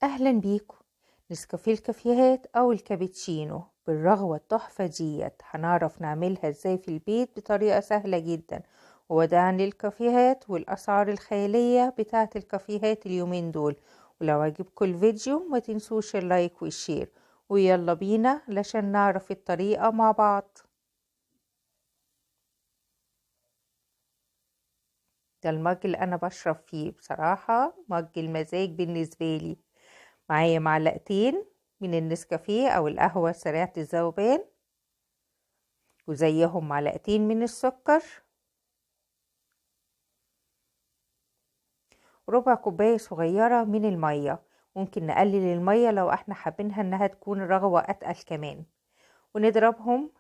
أهلا بيكم. نسكافيه الكافيهات أو الكابتشينو بالرغوة التحفة ديت هنعرف نعملها ازاي في البيت بطريقة سهلة جدا، ووداعا للكافيهات والأسعار الخيالية بتاعة الكافيهات اليومين دول. ولو عجبكم الفيديو ما تنسوش اللايك والشير، ويلا بينا علشان نعرف الطريقة مع بعض. ده المج اللي أنا بشرب فيه، بصراحة مج المزاج بالنسبة لي. معايا معلقتين من النسكافيه أو القهوة سريعة الذوبان، وزيهم معلقتين من السكر، وربع كوباية صغيرة من المية. ممكن نقلل المية لو احنا حابينها انها تكون رغوة اتقل كمان، ونضربهم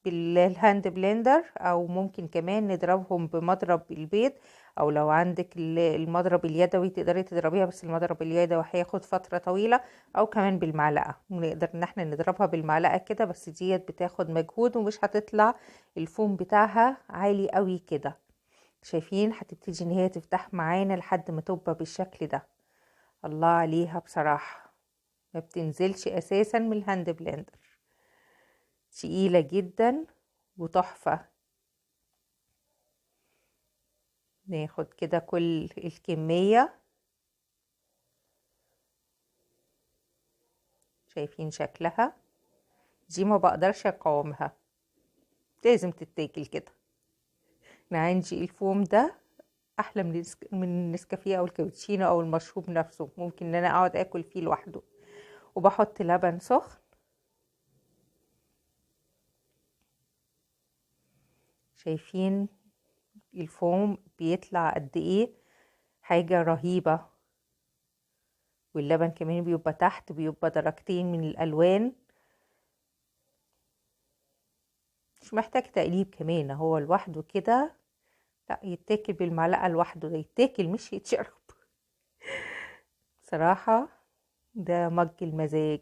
بالهاند بلندر، او ممكن كمان نضربهم بمضرب البيض، او لو عندك المضرب اليدوي تقدري تضربيها، بس المضرب اليدوي هياخد فترة طويلة. او كمان بالمعلقة، نقدر ان احنا نضربها بالمعلقة كده، بس ديت بتاخد مجهود ومش هتطلع الفوم بتاعها عالي قوي كده. شايفين هتبتدي ان هي تفتح معانا لحد ما تبقى بالشكل ده. الله عليها بصراحة، ما بتنزلش اساسا من الهاند بلندر، تقيلة جدا وتحفة. ناخد كده كل الكمية، شايفين شكلها دي ما بقدرش اقاومها، لازم تتاكل كده. انا عندي الفوم ده احلى من النسكافيه او الكابتشينو او المشروب نفسه، ممكن ان انا اقعد اكل فيه لوحده. وبحط لبن سخن، شايفين الفوم بيطلع قد ايه، حاجة رهيبة. واللبن كمان بيبقى تحت، بيبقى درجتين من الالوان، مش محتاج تقليب كمان، هو لوحده كده. لا، يتاكل بالمعلقة لوحده، ده يتاكل مش يتشرب. صراحة ده مج المزاج.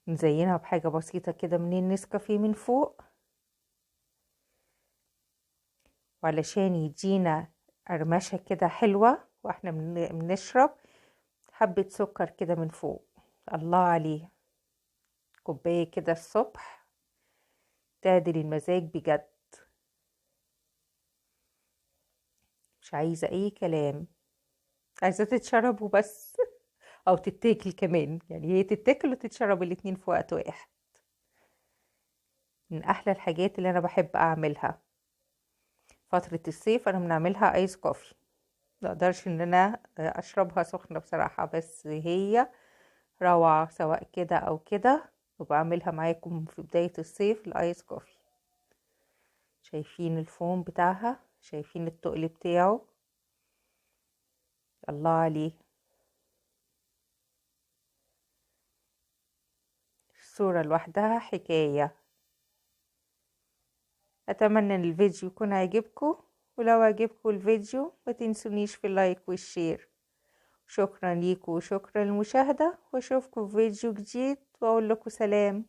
نزينها بحاجة بسيطة كده من النسكافيه من فوق، وعلشان يدينا قرمشة كده حلوة واحنا بنشرب، حبة سكر كده من فوق. الله عليه، كوباية كده الصبح تعدل المزاج بجد، مش عايزة اي كلام، عايزة تتشرب وبس. او تتاكل كمان، يعني هي تتاكل وتتشرب الاتنين في وقت واحد. من احلى الحاجات اللي انا بحب اعملها فترة الصيف، انا بنعملها ايس كوفي. مقدرش ان انا اشربها سخنة بصراحة، بس هي روعة سواء كده او كده. وبعملها معاكم في بداية الصيف الايس كوفي. شايفين الفوم بتاعها، شايفين التقل بتاعه، الله عليه. الصورة لوحدها حكاية. اتمنى ان الفيديو يكون عجبكم، ولو عجبكم الفيديو ما تنسونيش في اللايك والشير. شكرا ليكم وشكرا للمشاهدة، واشوفكم في فيديو جديد واقول لكم سلام.